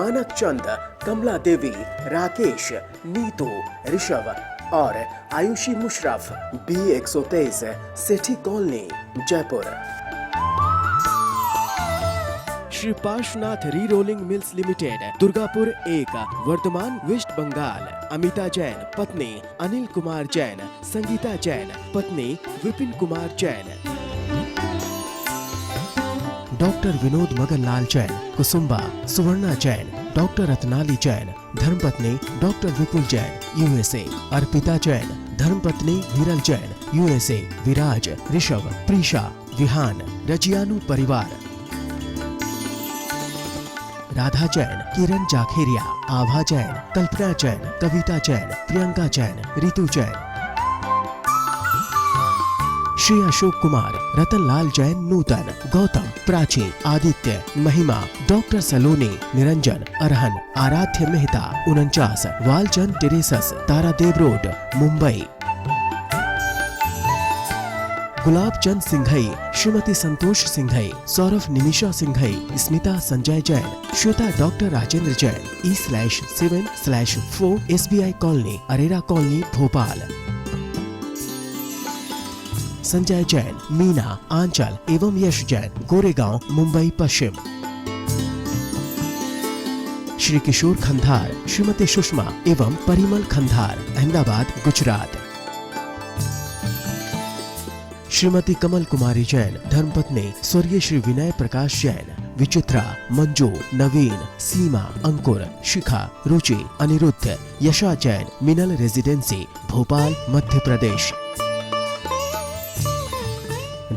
मानक चंद, कमला देवी, राकेश, नीतू, ऋषभ और Aayushi Musharraf, B123, Sethi colony, Jaipur. Shri Parshvanath re rolling mills limited, Durgapur 1, Vardhaman, west Bengal. Amita Jain, पत्नी अनिल कुमार जैन, संगीता जैन, पत्नी विपिन कुमार जैन। डॉक्टर विनोद मगनलाल जैन, कुसुम्बा, सुवर्णा जैन, डॉक्टर रत्नाली जैन, धर्मपत्नी डॉक्टर विपुल जैन, USA। अर्पिता जैन, धर्मपत्नी विरल जैन, USA। विराज, ऋषभ, प्रीशा, विहान, रजियानु परिवार। राधा जैन, किरण जाखेरिया, आभा जैन, कल्पना जैन, कविता जैन, प्रियंका जैन, रितु जैन। श्री अशोक कुमार, रतनलाल जैन, नूतन, गौतम, प्राची, आदित्य, महिमा, डॉक्टर सलोनी, Niranjan, Arhan, Aaradhya Mehta, 49, Walchand terraces, Tardeo road, Mumbai. Gulab Chand Singhai, Shrimati Santosh Singhai, Saurabh Nimisha Singhai, Smita Sanjay Jain, Shweta doctor Rajendra Jain, E/7/4 SBI colony, Arera colony, Bhopal. Sanjay Jain, Meena, Aanchal एवं यश जैन, गोरेगांव, मुंबई पश्चिम। श्री किशोर खंधार, श्रीमती सुषमा एवं परिमल खंधार, अहमदाबाद, गुजरात। श्रीमती कमल कुमारी जैन, धर्मपत्नी स्वर्गीय श्री विनय प्रकाश जैन, विचित्रा, मंजू, नवीन, सीमा, अंकुर, शिखा, रुचि, अनिरुद्ध, यशा जैन, मिनल रेजिडेंसी, भोपाल, मध्य प्रदेश।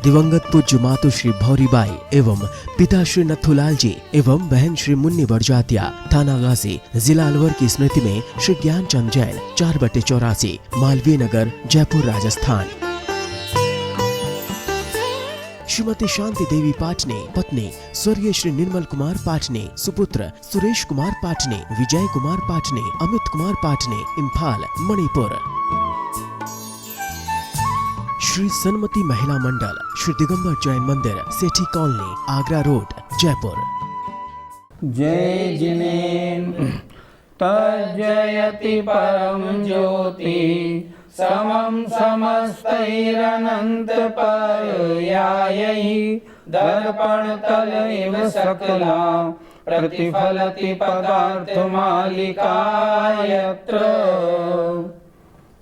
दिवंगत पूज्य मातु श्री भौरीबाई एवं पिता श्री नथुलाल जी एवं बहन श्री मुन्नी बड़जातिया, थाना गाजी, जिला अलवर की स्मृति में श्री ज्ञानचंद जैन, 4/84, मालवीय नगर, जयपुर, राजस्थान। श्रीमती शांति देवी पाटने, पत्नी स्वर्गीय श्री निर्मल कुमार पाटने, सुपुत्र सुरेश कुमार पाटने, विजय कुमार पाटने, अमित कुमार पाटने, इम्फाल, मणिपुर। श्री सन्मति महिला मंडल, श्री दिगंबर जैन मंदिर, सेठी कॉलोनी, आगरा रोड, जयपुर। जय जिनेन्द्र तज्जयति परम ज्योति, समं समस्तैरनंत पर्यायैः, दर्पणतल इव सकला प्रतिफलति पदार्थमालिका यत्र।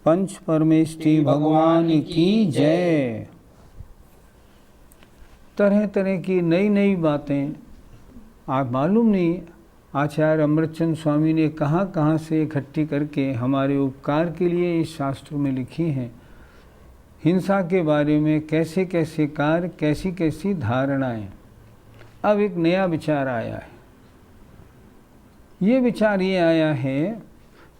पंच परमेष्ठी भगवान की जय। तरह तरह की नई नई बातें आप मालूम नहीं आचार्य अमृतचंद स्वामी ने कहाँ कहाँ से इकट्ठी करके हमारे उपकार के लिए इस शास्त्र में लिखी हैं। हिंसा के बारे में कैसे कैसे कार्य, कैसी कैसी धारणाएं। अब एक नया विचार आया है। ये विचार ये आया है,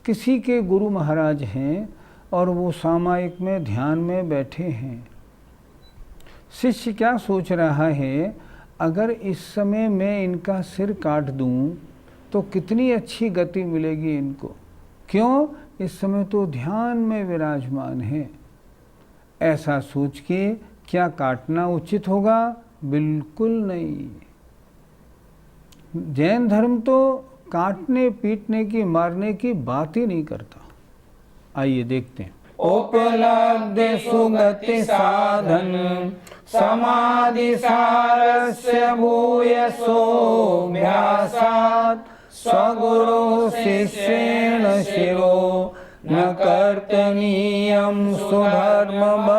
किसी के गुरु महाराज हैं और वो सामायिक में ध्यान में बैठे हैं। शिष्य क्या सोच रहा है, अगर इस समय मैं इनका सिर काट दूं तो कितनी अच्छी गति मिलेगी इनको। क्यों? इस समय तो ध्यान में विराजमान है। ऐसा सोच के क्या काटना उचित होगा? बिल्कुल नहीं। जैन धर्म तो काटने पीटने की, मारने की बात ही नहीं करता। आइए देखते हैं। उपलब्धि सुगति साधन समाधि सारस्य भूयसोऽभ्यासात् स्वगुरु शिष्येण शिरो न कर्तनीयं सुधर्ममभिलषता।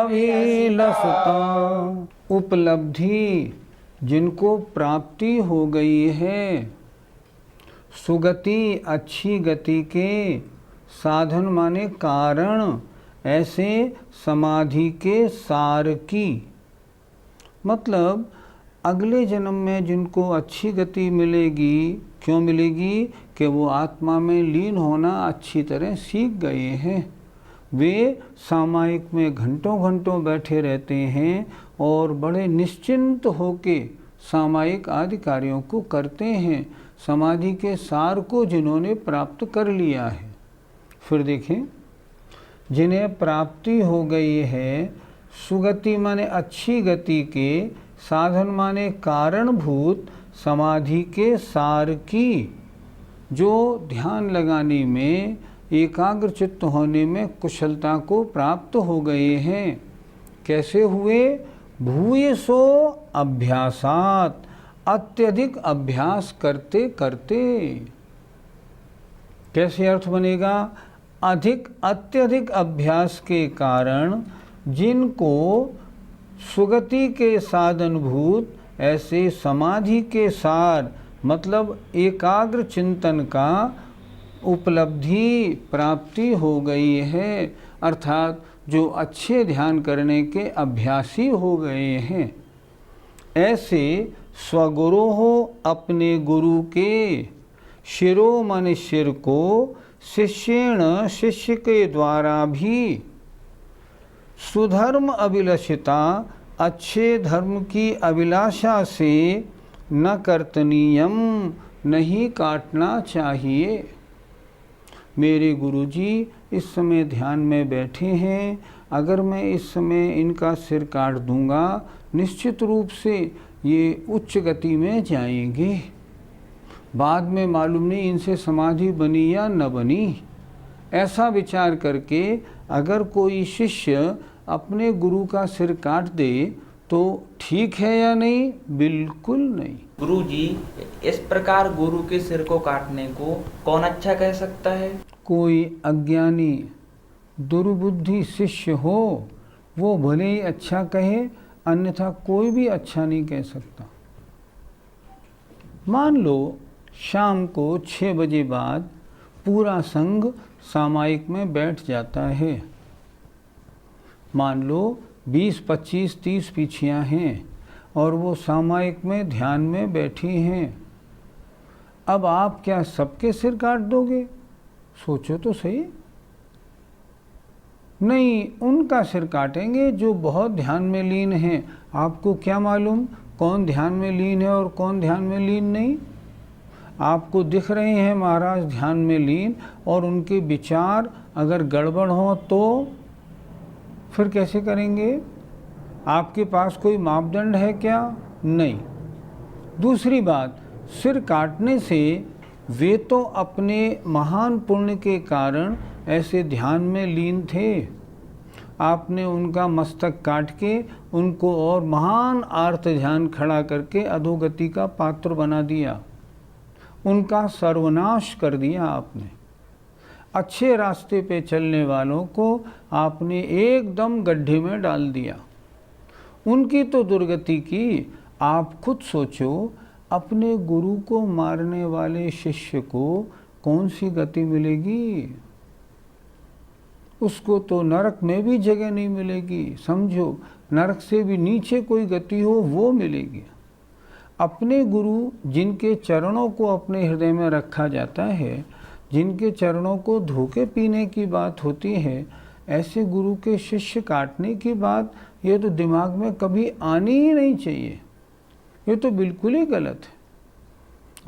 उपलब्धि जिनको प्राप्ति हो गई है, सुगति अच्छी गति के, साधन माने कारण, ऐसे समाधि के सार की, मतलब अगले जन्म में जिनको अच्छी गति मिलेगी। क्यों मिलेगी? कि वो आत्मा में लीन होना अच्छी तरह सीख गए हैं। वे सामायिक में घंटों घंटों बैठे रहते हैं और बड़े निश्चिंत होके सामायिक आदि कार्यों को करते हैं, समाधि के सार को जिन्होंने प्राप्त कर लिया है। फिर देखें, जिन्हें प्राप्ति हो गई है, सुगति माने अच्छी गति के, साधन माने कारणभूत समाधि के सार की, जो ध्यान लगाने में, एकाग्र चित्त होने में कुशलता को प्राप्त हो गए हैं। कैसे हुए? भूयसो अभ्यासात, अत्यधिक अभ्यास करते करते। कैसे अर्थ बनेगा? अत्यधिक अभ्यास के कारण जिनको सुगति के साधनभूत ऐसे समाधि के सार मतलब एकाग्र चिंतन का उपलब्धि प्राप्ति हो गई है, अर्थात जो अच्छे ध्यान करने के अभ्यासी हो गए हैं, ऐसे स्वगुरु हो अपने गुरु के शिरोमणि शिर को शिष्येण शिष्य के द्वारा भी सुधर्म अभिलषिता अच्छे धर्म की अभिलाषा से न कर्तनीयम नहीं काटना चाहिए। मेरे गुरुजी इस समय ध्यान में बैठे हैं, अगर मैं इस समय इनका सिर काट दूंगा निश्चित रूप से ये उच्च गति में जाएंगे, बाद में मालूम नहीं इनसे समाधि बनी या न बनी। ऐसा विचार करके अगर कोई शिष्य अपने गुरु का सिर काट दे तो ठीक है या नहीं? बिल्कुल नहीं। गुरुजी, इस प्रकार गुरु के सिर को काटने को कौन अच्छा कह सकता है? कोई अज्ञानी दुर्बुद्धि शिष्य हो वो भले ही अच्छा कहे, अन्यथा कोई भी अच्छा नहीं कह सकता। मान लो शाम को 6 बजे बाद पूरा संघ सामायिक में बैठ जाता है। मान लो 20, 25, 30 पीछियाँ हैं और वो सामायिक में ध्यान में बैठी हैं। अब आप क्या सबके सिर काट दोगे? सोचो तो सही। नहीं, उनका सिर काटेंगे जो बहुत ध्यान में लीन हैं। आपको क्या मालूम कौन ध्यान में लीन है और कौन ध्यान में लीन नहीं? आपको दिख रहे हैं महाराज ध्यान में लीन, और उनके विचार अगर गड़बड़ हो तो फिर कैसे करेंगे? आपके पास कोई मापदंड है क्या? नहीं। दूसरी बात, सिर काटने से वे तो अपने महान पुण्य के कारण ऐसे ध्यान में लीन थे, आपने उनका मस्तक काट के उनको और महान आर्त ध्यान खड़ा करके अधोगति का पात्र बना दिया, उनका सर्वनाश कर दिया आपने। अच्छे रास्ते पे चलने वालों को आपने एकदम गड्ढे में डाल दिया, उनकी तो दुर्गति की। आप खुद सोचो, अपने गुरु को मारने वाले शिष्य को कौन सी गति मिलेगी? उसको तो नरक में भी जगह नहीं मिलेगी। समझो, नरक से भी नीचे कोई गति हो वो मिलेगी। अपने गुरु जिनके चरणों को अपने हृदय में रखा जाता है, जिनके चरणों को धोके पीने की बात होती है, ऐसे गुरु के शिष्य काटने की बात ये तो दिमाग में कभी आनी ही नहीं चाहिए। ये तो बिल्कुल ही गलत है।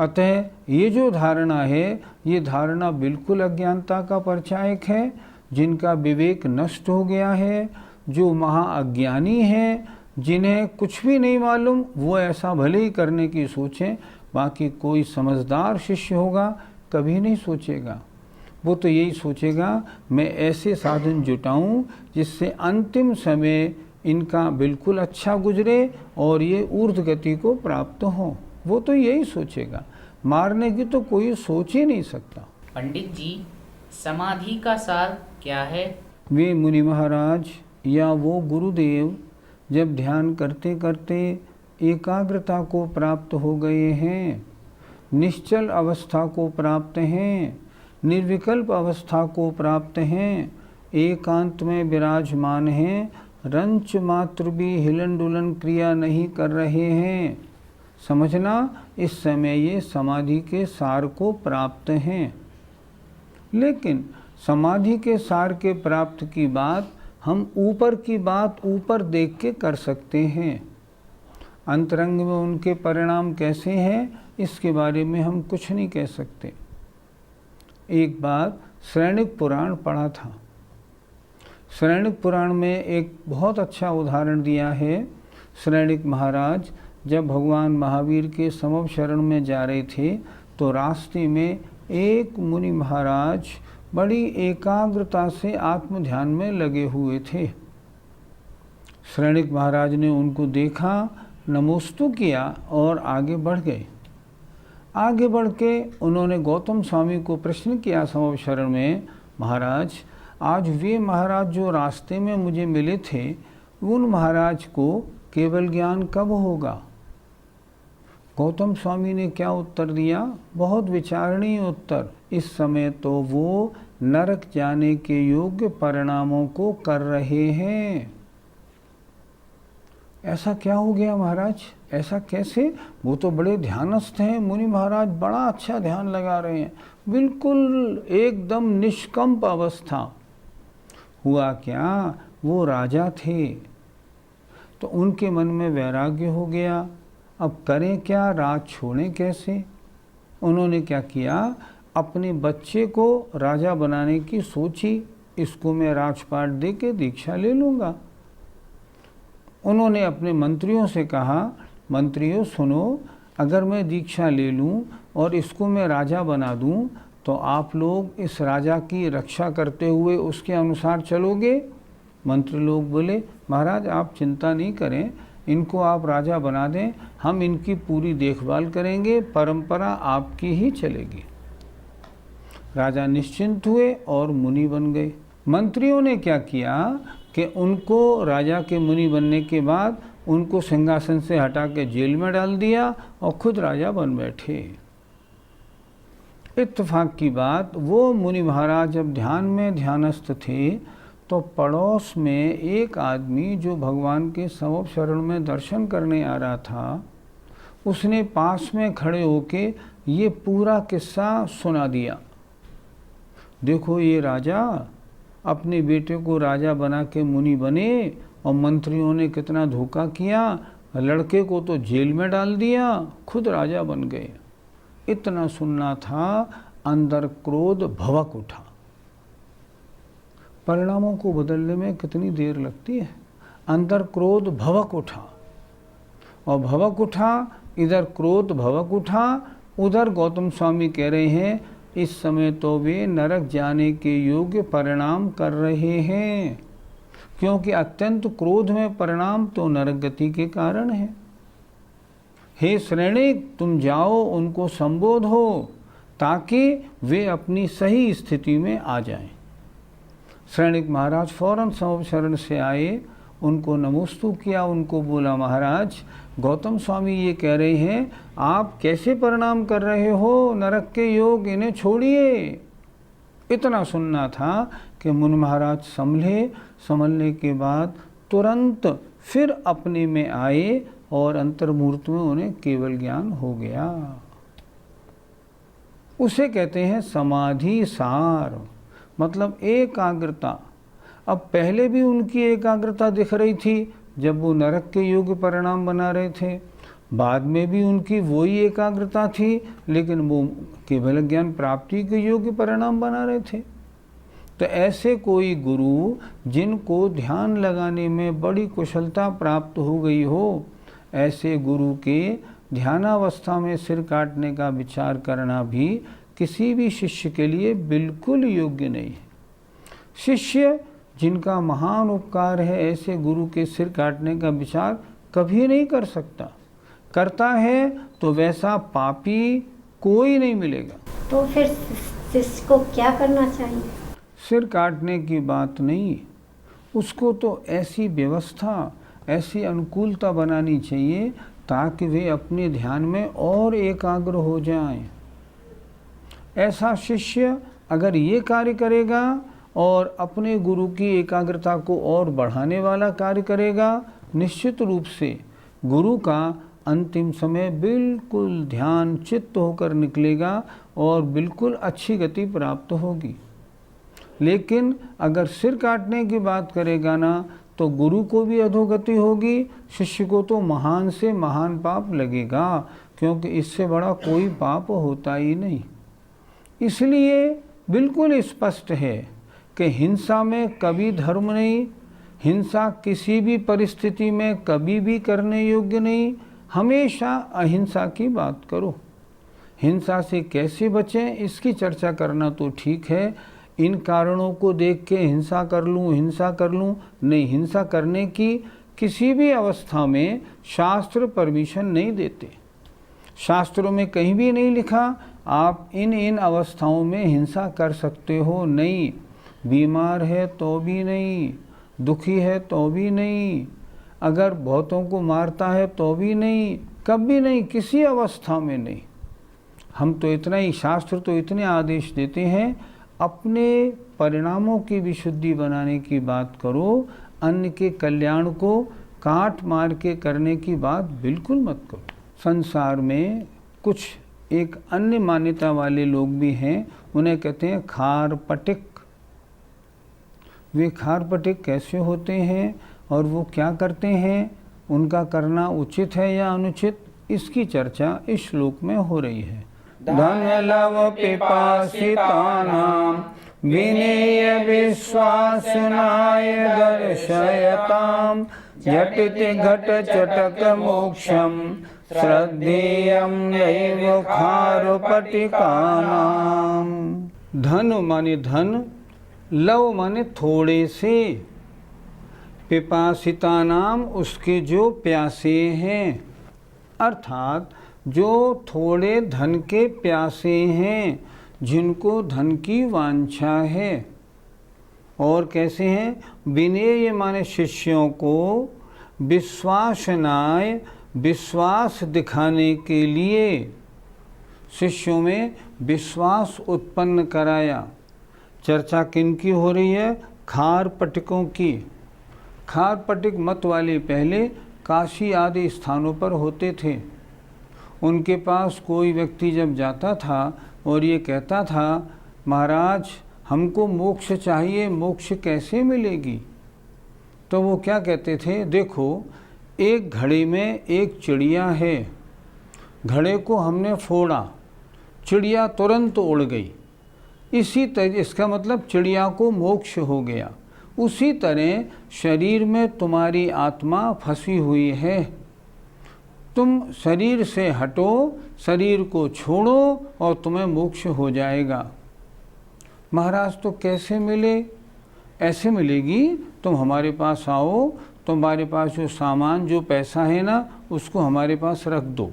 अतः ये जो धारणा है, ये धारणा बिल्कुल अज्ञानता का परिचायक है। जिनका विवेक नष्ट हो गया है, जो महाअज्ञानी हैं, जिन्हें कुछ भी नहीं मालूम, वो ऐसा भले ही करने की सोचें। बाकी कोई समझदार शिष्य होगा कभी नहीं सोचेगा। वो तो यही सोचेगा मैं ऐसे साधन जुटाऊं जिससे अंतिम समय इनका बिल्कुल अच्छा गुजरे और ये ऊर्ध्व गति को प्राप्त हो। वो तो यही सोचेगा, मारने की तो कोई सोच ही नहीं सकता। पंडित जी, समाधि का सार क्या है? वे मुनि महाराज या वो गुरुदेव जब ध्यान करते करते एकाग्रता को प्राप्त हो गए हैं, निश्चल अवस्था को प्राप्त हैं, निर्विकल्प अवस्था को प्राप्त हैं, एकांत में विराजमान हैं, रंच मात्र भी हिलन डुलन क्रिया नहीं कर रहे हैं, समझना इस समय ये समाधि के सार को प्राप्त हैं। लेकिन समाधि के सार के प्राप्त की बात हम ऊपर की बात ऊपर देख के कर सकते हैं। अंतरंग में उनके परिणाम कैसे हैं इसके बारे में हम कुछ नहीं कह सकते। एक बार श्रैणिक पुराण पढ़ा था। श्रैणिक पुराण में एक बहुत अच्छा उदाहरण दिया है। श्रैणिक महाराज जब भगवान महावीर के समव शरण में जा रहे थे तो रास्ते में एक मुनि महाराज बड़ी एकाग्रता से आत्म ध्यान में लगे हुए थे। श्रेणिक महाराज ने उनको देखा, नमोस्तु किया और आगे बढ़ गए। आगे बढ़ के उन्होंने गौतम स्वामी को प्रश्न किया समवशरण में, महाराज आज वे महाराज जो रास्ते में मुझे मिले थे, उन महाराज को केवल ज्ञान कब होगा? गौतम स्वामी ने क्या उत्तर दिया? बहुत विचारणीय उत्तर। इस समय तो वो नरक जाने के योग्य परिणामों को कर रहे हैं। ऐसा क्या हो गया महाराज? ऐसा कैसे? वो तो बड़े ध्यानस्थ हैं मुनि महाराज, बड़ा अच्छा ध्यान लगा रहे हैं, बिल्कुल एकदम निष्कंप अवस्था। हुआ क्या, वो राजा थे तो उनके मन में वैराग्य हो गया। अब करें क्या, राज छोड़ें कैसे? उन्होंने क्या किया, अपने बच्चे को राजा बनाने की सोची, इसको मैं राजपाट दे के दीक्षा ले लूँगा। उन्होंने अपने मंत्रियों से कहा, मंत्रियों सुनो, अगर मैं दीक्षा ले लूँ और इसको मैं राजा बना दूँ तो आप लोग इस राजा की रक्षा करते हुए उसके अनुसार चलोगे? मंत्री लोग बोले, महाराज आप चिंता नहीं करें, इनको आप राजा बना दें, हम इनकी पूरी देखभाल करेंगे, परंपरा आपकी ही चलेगी। राजा निश्चिंत हुए और मुनि बन गए। मंत्रियों ने क्या किया कि उनको राजा के मुनि बनने के बाद उनको सिंहासन से हटा के जेल में डाल दिया और खुद राजा बन बैठे। इत्तेफाक की बात, वो मुनि महाराज जब ध्यान में ध्यानस्थ थे तो पड़ोस में एक आदमी जो भगवान के समव शरण में दर्शन करने आ रहा था, उसने पास में खड़े होके ये पूरा किस्सा सुना दिया। देखो ये राजा अपने बेटे को राजा बना के मुनि बने और मंत्रियों ने कितना धोखा किया, लड़के को तो जेल में डाल दिया, खुद राजा बन गए। इतना सुनना था, अंदर क्रोध भवक उठा। परिणामों को बदलने में कितनी देर लगती है। अंदर क्रोध भवक उठा और भवक उठा, इधर क्रोध भवक उठा, उधर गौतम स्वामी कह रहे हैं इस समय तो वे नरक जाने के योग्य परिणाम कर रहे हैं, क्योंकि अत्यंत क्रोध में परिणाम तो नरक गति के कारण है। हे श्रेणिक, तुम जाओ उनको संबोधो ताकि वे अपनी सही स्थिति में आ जाएं। श्रेणिक महाराज फौरन समव शरण से आए, उनको नमोस्तु किया, उनको बोला, महाराज गौतम स्वामी ये कह रहे हैं आप कैसे परिणाम कर रहे हो, नरक के योग, इन्हें छोड़िए। इतना सुनना था कि मुनि महाराज संभले। संभलने के बाद तुरंत फिर अपने में आए और अंतर्मूर्त में उन्हें केवल ज्ञान हो गया। उसे कहते हैं समाधि सार, मतलब एकाग्रता। अब पहले भी उनकी एकाग्रता दिख रही थी जब वो नरक के योग्य परिणाम बना रहे थे, बाद में भी उनकी वही एकाग्रता थी, लेकिन वो केवल ज्ञान प्राप्ति के योग्य परिणाम बना रहे थे। तो ऐसे कोई गुरु जिनको ध्यान लगाने में बड़ी कुशलता प्राप्त हो गई हो, ऐसे गुरु के ध्यानावस्था में सिर काटने का विचार करना भी किसी भी शिष्य के लिए बिल्कुल योग्य नहीं है। शिष्य जिनका महान उपकार है, ऐसे गुरु के सिर काटने का विचार कभी नहीं कर सकता। करता है तो वैसा पापी कोई नहीं मिलेगा। तो फिर शिष्य को क्या करना चाहिए? सिर काटने की बात नहीं, उसको तो ऐसी व्यवस्था, ऐसी अनुकूलता बनानी चाहिए ताकि वे अपने ध्यान में और एकाग्र हो जाएं। ऐसा शिष्य अगर ये कार्य करेगा और अपने गुरु की एकाग्रता को और बढ़ाने वाला कार्य करेगा, निश्चित रूप से गुरु का अंतिम समय बिल्कुल ध्यान चित्त होकर निकलेगा और बिल्कुल अच्छी गति प्राप्त होगी। लेकिन अगर सिर काटने की बात करेगा ना, तो गुरु को भी अधोगति होगी, शिष्य को तो महान से महान पाप लगेगा, क्योंकि इससे बड़ा कोई पाप होता ही नहीं। इसलिए बिल्कुल स्पष्ट है कि हिंसा में कभी धर्म नहीं, हिंसा किसी भी परिस्थिति में कभी भी करने योग्य नहीं। हमेशा अहिंसा की बात करो। हिंसा से कैसे बचें इसकी चर्चा करना तो ठीक है। इन कारणों को देख के हिंसा कर लूँ नहीं, हिंसा करने की किसी भी अवस्था में शास्त्र परमिशन नहीं देते। शास्त्रों में कहीं भी नहीं लिखा आप इन अवस्थाओं में हिंसा कर सकते हो, नहीं। बीमार है तो भी नहीं, दुखी है तो भी नहीं, अगर बहुतों को मारता है तो भी नहीं, कभी नहीं, किसी अवस्था में नहीं। हम तो इतना ही, शास्त्र तो इतने आदेश देते हैं, अपने परिणामों की विशुद्धि बनाने की बात करो, अन्य के कल्याण को काट मार के करने की बात बिल्कुल मत करो। संसार में कुछ एक अन्य मान्यता वाले लोग भी हैं, उन्हें कहते हैं खारपटिक। वे खारपटिक कैसे होते हैं और वो क्या करते हैं, उनका करना उचित है या अनुचित, इसकी चर्चा इस श्लोक में हो रही है। धन लव पिपासितानां विनेय विश्वासनाय दर्शयतां झटिति घट चटक मोक्षम श्रद्धेयं नैव खारपटिकानां। धन माने धन, लव माने थोड़े से, पिपासिता नाम उसके जो प्यासे हैं, अर्थात जो थोड़े धन के प्यासे हैं, जिनको धन की वांछा है। और कैसे हैं, विनेय माने शिष्यों को, विश्वासनाय विश्वास दिखाने के लिए, शिष्यों में विश्वास उत्पन्न कराया। चर्चा किन की हो रही है, खारपटिकों की। खारपटिक मत वाले पहले काशी आदि स्थानों पर होते थे। उनके पास कोई व्यक्ति जब जाता था और ये कहता था महाराज हमको मोक्ष चाहिए, मोक्ष कैसे मिलेगी, तो वो क्या कहते थे, देखो एक घड़े में एक चिड़िया है, घड़े को हमने फोड़ा, चिड़िया तुरंत उड़ गई, इसी तरह इसका मतलब चिड़िया को मोक्ष हो गया। उसी तरह शरीर में तुम्हारी आत्मा फंसी हुई है, तुम शरीर से हटो, शरीर को छोड़ो और तुम्हें मोक्ष हो जाएगा। महाराज तो कैसे मिले, ऐसे मिलेगी, तुम हमारे पास आओ, तुम्हारे पास जो सामान जो पैसा है ना उसको हमारे पास रख दो।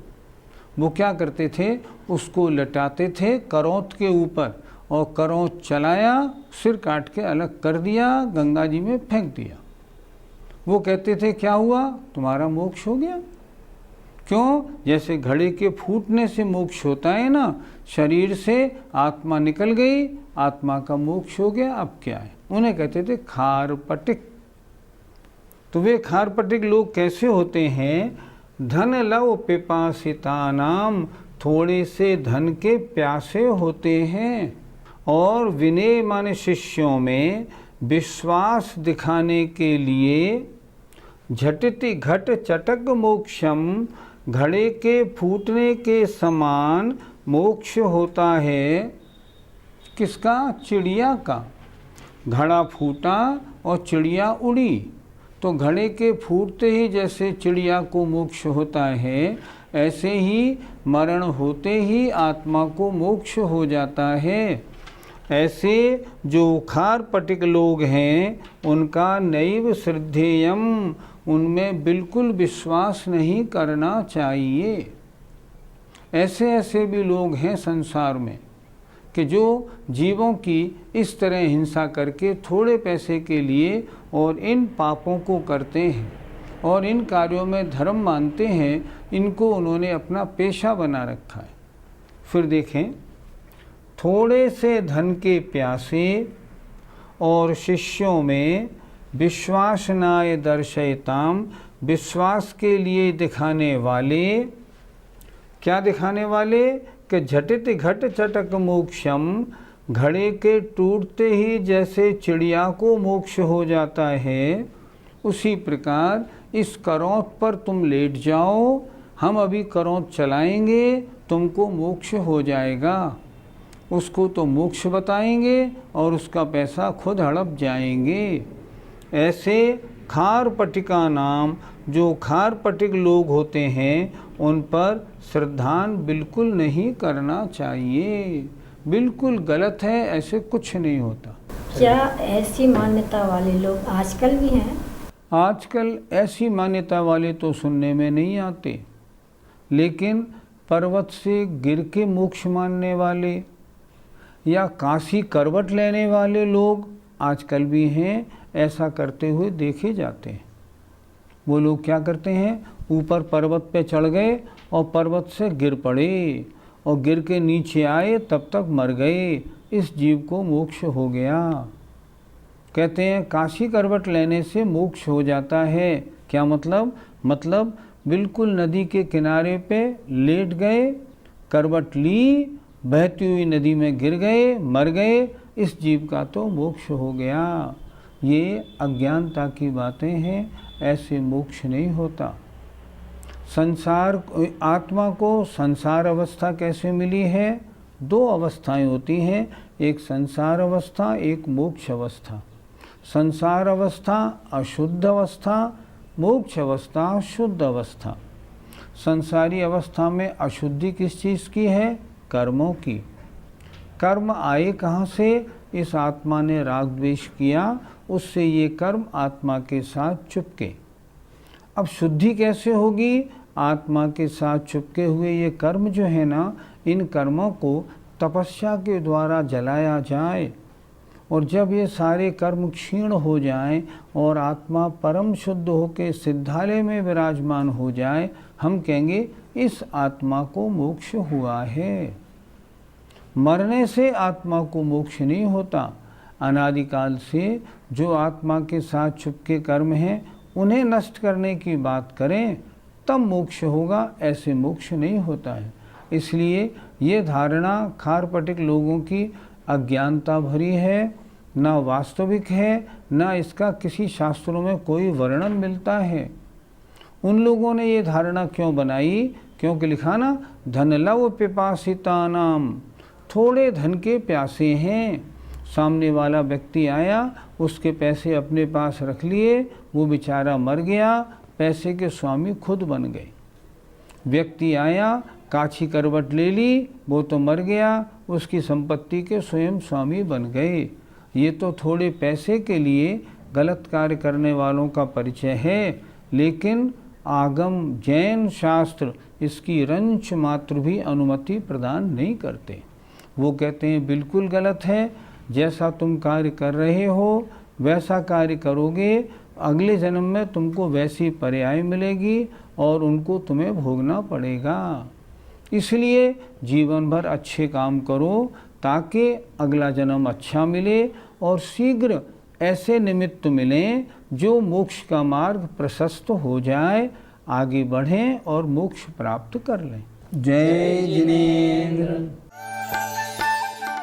वो क्या करते थे, उसको लटाते थे करौंत के ऊपर, और करौंत चलाया, सिर काट के अलग कर दिया, गंगा जी में फेंक दिया। वो कहते थे क्या हुआ, तुम्हारा मोक्ष हो गया। क्यों, जैसे घड़े के फूटने से मोक्ष होता है ना, शरीर से आत्मा निकल गई, आत्मा का मोक्ष हो गया। अब क्या है, उन्हें कहते थे खारपटिक। तो वे खारपटिक लोग कैसे होते हैं, धन लव पिपासिता नाम, थोड़े से धन के प्यासे होते हैं, और विनय माने शिष्यों में विश्वास दिखाने के लिए झटिति घट चटक मोक्षम, घड़े के फूटने के समान मोक्ष होता है। किसका, चिड़िया का। घड़ा फूटा और चिड़िया उड़ी, तो घड़े के फूटते ही जैसे चिड़िया को मोक्ष होता है, ऐसे ही मरण होते ही आत्मा को मोक्ष हो जाता है। ऐसे जो खारपटिक लोग हैं उनका नैव श्रद्धेयम, उनमें बिल्कुल विश्वास नहीं करना चाहिए। ऐसे ऐसे भी लोग हैं संसार में कि जो जीवों की इस तरह हिंसा करके थोड़े पैसे के लिए और इन पापों को करते हैं और इन कार्यों में धर्म मानते हैं, इनको उन्होंने अपना पेशा बना रखा है। फिर देखें, थोड़े से धन के प्यासे और शिष्यों में विश्वासनाय दर्शयताम, विश्वास के लिए दिखाने वाले, क्या दिखाने वाले कि झटित घट चटक मोक्षम, घड़े के टूटते ही जैसे चिड़िया को मोक्ष हो जाता है, उसी प्रकार इस करौंत पर तुम लेट जाओ, हम अभी करौंत चलाएंगे, तुमको मोक्ष हो जाएगा। उसको तो मोक्ष बताएंगे और उसका पैसा खुद हड़प जाएंगे। ऐसे खारपटिका नाम, जो खारपटिक लोग होते हैं उन पर श्रद्धान बिल्कुल नहीं करना चाहिए। बिल्कुल गलत है, ऐसे कुछ नहीं होता। क्या ऐसी मान्यता वाले लोग आजकल भी हैं? आजकल ऐसी मान्यता वाले तो सुनने में नहीं आते, लेकिन पर्वत से गिर के मोक्ष मानने वाले या काशी करवट लेने वाले लोग आजकल भी हैं। ऐसा करते हुए देखे जाते हैं। वो लोग क्या करते हैं, ऊपर पर्वत पे चढ़ गए और पर्वत से गिर पड़े और गिर के नीचे आए, तब तक मर गए, इस जीव को मोक्ष हो गया। कहते हैं काशी करवट लेने से मोक्ष हो जाता है। क्या मतलब बिल्कुल नदी के किनारे पे लेट गए, करवट ली, बहती हुई नदी में गिर गए, मर गए, इस जीव का तो मोक्ष हो गया। ये अज्ञानता की बातें हैं, ऐसे मोक्ष नहीं होता। संसार आत्मा को संसार अवस्था कैसे मिली है? दो अवस्थाएं होती हैं, एक संसार अवस्था, एक मोक्ष अवस्था। संसार अवस्था अशुद्ध अवस्था, मोक्ष अवस्था शुद्ध अवस्था। संसारी अवस्था में अशुद्धि किस चीज़ की है? कर्मों की। कर्म आए कहाँ से? इस आत्मा ने राग द्वेष किया, उससे ये कर्म आत्मा के साथ चुपके। अब शुद्धि कैसे होगी? आत्मा के साथ चुपके हुए ये कर्म जो है ना, इन कर्मों को तपस्या के द्वारा जलाया जाए, और जब ये सारे कर्म क्षीण हो जाएं और आत्मा परम शुद्ध होकर सिद्धालय में विराजमान हो जाए, हम कहेंगे इस आत्मा को मोक्ष हुआ है। मरने से आत्मा को मोक्ष नहीं होता। अनादिकाल से जो आत्मा के साथ चुपके कर्म हैं, उन्हें नष्ट करने की बात करें तब मोक्ष होगा, ऐसे मोक्ष नहीं होता है। इसलिए ये धारणा खारपटिक लोगों की अज्ञानता भरी है, ना वास्तविक है, ना इसका किसी शास्त्रों में कोई वर्णन मिलता है। उन लोगों ने ये धारणा क्यों बनाई? क्योंकि लिखा ना, धन लव पिपासिता नाम, थोड़े धन के प्यासे हैं। सामने वाला व्यक्ति आया, उसके पैसे अपने पास रख लिए, वो बेचारा मर गया, पैसे के स्वामी खुद बन गए। व्यक्ति आया, काछी करवट ले ली, वो तो मर गया, उसकी संपत्ति के स्वयं स्वामी बन गए। ये तो थोड़े पैसे के लिए गलत कार्य करने वालों का परिचय है, लेकिन आगम जैन शास्त्र इसकी रंच मात्र भी अनुमति प्रदान नहीं करते। वो कहते हैं बिल्कुल गलत है, जैसा तुम कार्य कर रहे हो वैसा कार्य करोगे, अगले जन्म में तुमको वैसी पर्याय मिलेगी और उनको तुम्हें भोगना पड़ेगा। इसलिए जीवन भर अच्छे काम करो ताकि अगला जन्म अच्छा मिले और शीघ्र ऐसे निमित्त मिलें जो मोक्ष का मार्ग प्रशस्त हो जाए, आगे बढ़ें और मोक्ष प्राप्त कर लें। जय जिनेंद्र।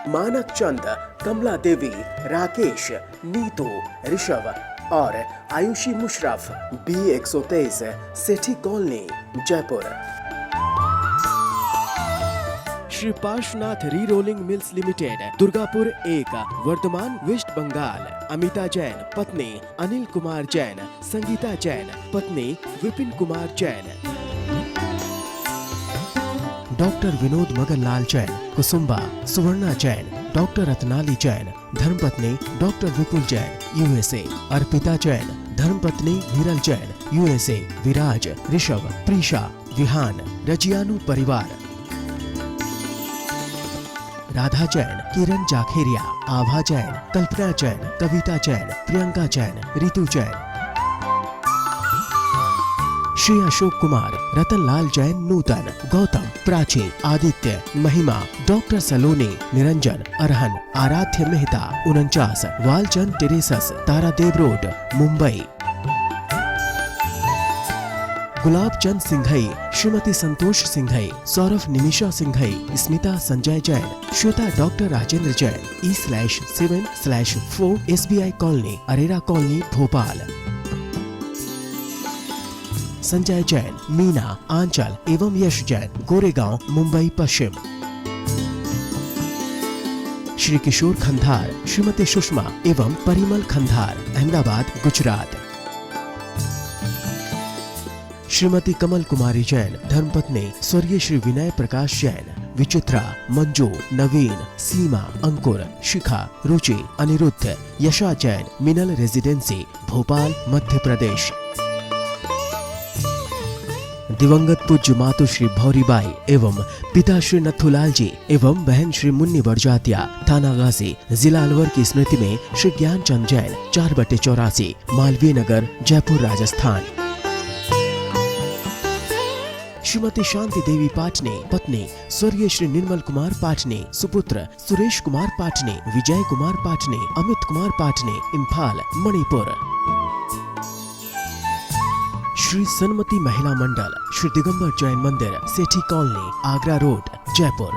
मानक चंद, कमला देवी, राकेश, नीतू, ऋषभ और Aayushi Musharraf, B123, Sethi colony, Jaipur. Shri Parshvanath re rolling mills limited, Durgapur 1, Vardhaman, west Bengal. Amita Jain, पत्नी अनिल कुमार जैन, संगीता जैन, पत्नी विपिन कुमार जैन। डॉक्टर विनोद मगनलाल जैन, कुसुम्बा, सुवर्णा जैन, डॉक्टर रत्नाली जैन, धर्मपत्नी डॉक्टर विपुल जैन, USA। अर्पिता जैन, धर्मपत्नी विरल जैन, USA। विराज, ऋषभ, प्रीशा, विहान, रजियानु परिवार। राधा जैन, किरण जाखेरिया, आभा जैन, कल्पना जैन, कविता जैन, प्रियंका जैन, रितु जैन। श्री अशोक कुमार, रतनलाल जैन, नूतन, गौतम, प्राची, आदित्य, महिमा, डॉक्टर सलोनी, Niranjan, Arhan, Aaradhya Mehta, 49, Walchand terraces, Tardeo road, Mumbai. Gulab Chand Singhai, Shrimati Santosh Singhai, Saurabh Nimisha Singhai, Smita Sanjay Jain, Shweta doctor Rajendra Jain, E/7/4 SBI colony, Arera colony, Bhopal. Sanjay Jain, Meena, Aanchal एवं यश जैन, गोरेगांव, मुंबई पश्चिम। श्री किशोर खंधार, श्रीमती सुषमा एवं परिमल खंधार, अहमदाबाद, गुजरात। श्रीमती कमल कुमारी जैन धर्मपत्नी स्वर्गीय श्री विनय प्रकाश जैन, विचित्रा, मंजू, नवीन, सीमा, अंकुर, शिखा, रुचि, अनिरुद्ध, यशा जैन, मिनल रेजिडेंसी, भोपाल, मध्य प्रदेश। दिवंगत पूज्य मातु श्री भौरीबाई एवं पिता श्री नथुलाल जी एवं बहन श्री मुन्नी बड़जातिया, थाना गाजी, जिला अलवर की स्मृति में श्री ज्ञानचंद जैन, 4/84, मालवीय नगर, जयपुर, राजस्थान। श्रीमती शांति देवी पाटने पत्नी स्वर्गीय श्री निर्मल कुमार पाटने, सुपुत्र सुरेश कुमार पाटने, विजय कुमार पाटने, अमित कुमार पाटने, इम्फाल, मणिपुर। श्री सन्मति महिला मंडल, श्री दिगंबर जैन मंदिर, सेठी कॉलोनी, आगरा रोड, जयपुर।